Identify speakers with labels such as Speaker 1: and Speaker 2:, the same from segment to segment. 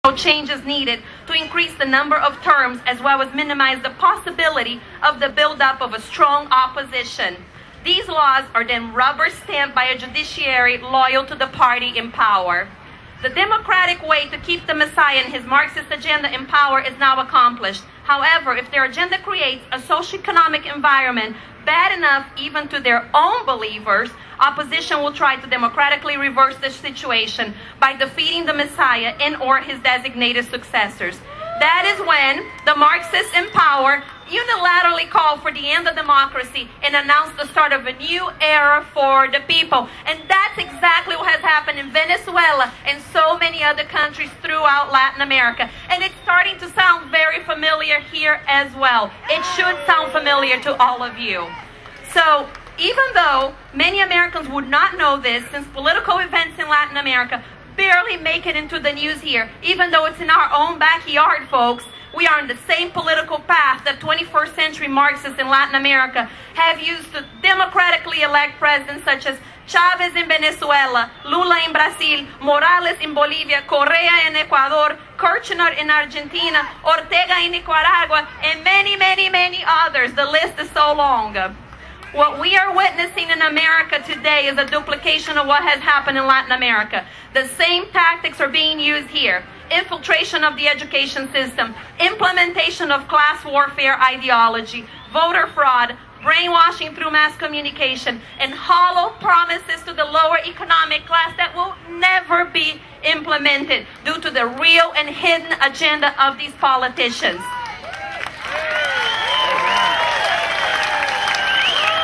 Speaker 1: constitutional changes needed to increase the number of terms as well as minimize the possibility of the buildup of a strong opposition. These laws are then rubber stamped by a judiciary loyal to the party in power. The democratic way to keep the Messiah and his Marxist agenda in power is now accomplished. However, if their agenda creates a socio-economic environment bad enough even to their own believers, opposition will try to democratically reverse the situation by defeating the Messiah and or his designated successors. That is when the Marxists in power unilaterally call for the end of democracy and announce the start of a new era for the people. And that's exactly what has happened in Venezuela and so many other countries throughout Latin America. And it's starting to sound very familiar here as well. It should sound familiar to all of you. So, even though many Americans would not know this, since political events in Latin America barely make it into the news here, even though it's in our own backyard, folks, we are on the same political path that 21st century Marxists in Latin America have used to democratically elect presidents such as Chavez in Venezuela, Lula in Brazil, Morales in Bolivia, Correa in Ecuador, Kirchner in Argentina, Ortega in Nicaragua, and many, many, many others. The list is so long. What we are witnessing in America today is a duplication of what has happened in Latin America. The same tactics are being used here. Infiltration of the education system, implementation of class warfare ideology, voter fraud, brainwashing through mass communication, and hollow promises to the lower economic class that will never be implemented due to the real and hidden agenda of these politicians.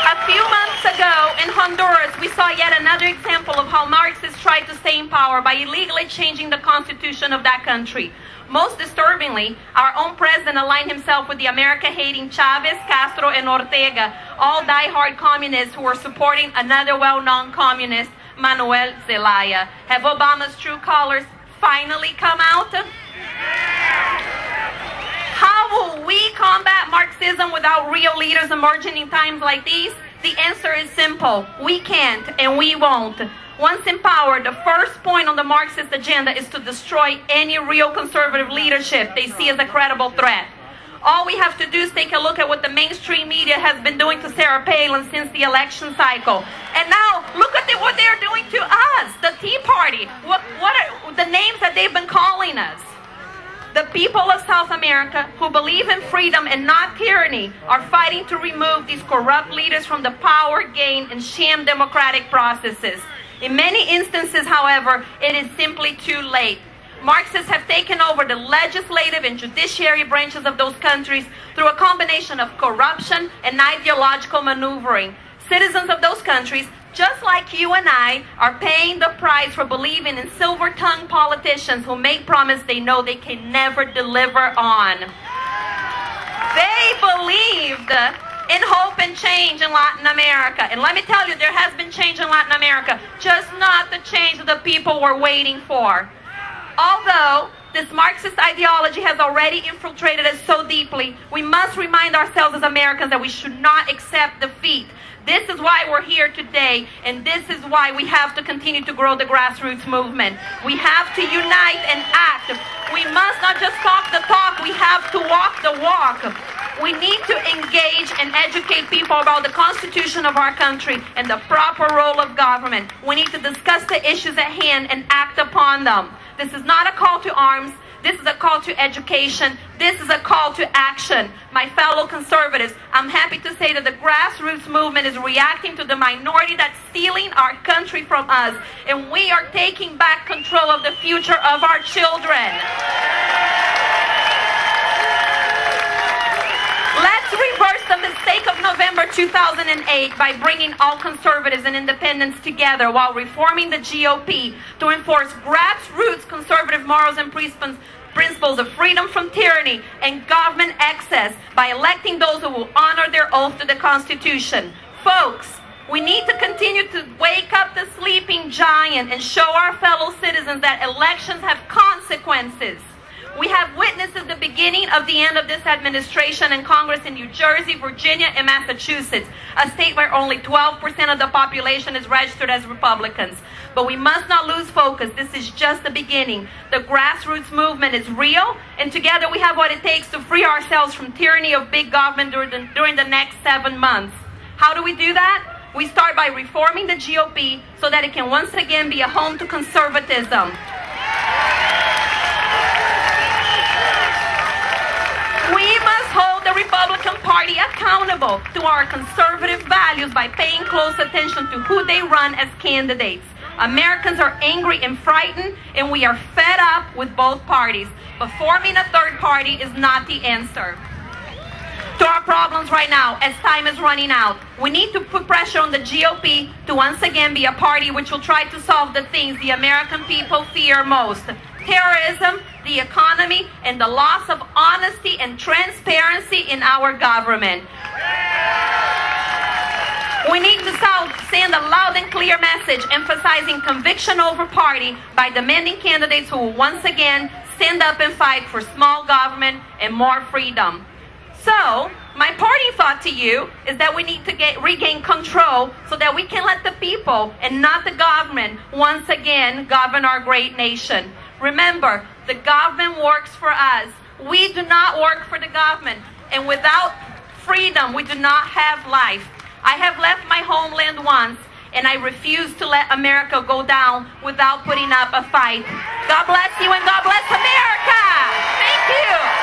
Speaker 1: A few months ago in Honduras, we saw yet another example of how Marxists tried to stay in power by illegally changing the constitution of that country. Most disturbingly, our own president aligned himself with the America-hating Chavez, Castro, and Ortega, all die-hard communists who were supporting another well-known communist, Manuel Zelaya. Have Obama's true colors finally come out? How will we combat Marxism without real leaders emerging in times like these? The answer is simple. We can't and we won't. Once in power, the first point on the Marxist agenda is to destroy any real conservative leadership they see as a credible threat. All we have to do is take a look at what the mainstream media has been doing to Sarah Palin since the election cycle. And now, look at what they are doing to us, the Tea Party. What are the names that they've been calling us? The people of South America who believe in freedom and not tyranny are fighting to remove these corrupt leaders from the power gain and sham democratic processes. In many instances, however, it is simply too late. Marxists have taken over the legislative and judiciary branches of those countries through a combination of corruption and ideological maneuvering. Citizens of those countries, just like you and I, are paying the price for believing in silver-tongued politicians who make promises they know they can never deliver on. They believed in hope and change in Latin America. And let me tell you, there has been change in Latin America, just not the change that the people were waiting for. Although this Marxist ideology has already infiltrated us so deeply, we must remind ourselves as Americans that we should not accept defeat. This is why we're here today, and this is why we have to continue to grow the grassroots movement. We have to unite and act. We must not just talk the talk, we have to walk the walk. We need to engage and educate people about the Constitution of our country and the proper role of government. We need to discuss the issues at hand and act upon them. This is not a call to arms. This is a call to education. This is a call to action. My fellow conservatives, I'm happy to say that the grassroots movement is reacting to the minority that's stealing our country from us. And we are taking back control of the future of our children. Let's reverse the mistake of November 2008 by bringing all conservatives and independents together while reforming the GOP to enforce grassroots conservative morals and principles of freedom from tyranny and government access by electing those who will honor their oath to the Constitution. Folks, we need to continue to wake up the sleeping giant and show our fellow citizens that elections have consequences. We have witnessed the beginning of the end of this administration in Congress in New Jersey, Virginia, and Massachusetts, a state where only 12% of the population is registered as Republicans. But we must not lose focus. This is just the beginning. The grassroots movement is real, and together we have what it takes to free ourselves from tyranny of big government during the next 7 months. How do we do that? We start by reforming the GOP so that it can once again be a home to conservatism. We must hold the Republican Party accountable to our conservative values by paying close attention to who they run as candidates. Americans are angry and frightened, and we are fed up with both parties. But forming a third party is not the answer to our problems right now, as time is running out. We need to put pressure on the GOP to once again be a party which will try to solve the things the American people fear most: terrorism, the economy, and the loss of honesty and transparency in our government. We need to send a loud and clear message emphasizing conviction over party by demanding candidates who will once again stand up and fight for small government and more freedom. So, my parting thought to you is that we need to regain control so that we can let the people and not the government once again govern our great nation. Remember, the government works for us. We do not work for the government. And without freedom, we do not have life. I have left my homeland once, and I refuse to let America go down without putting up a fight. God bless you, and God bless America. Thank you.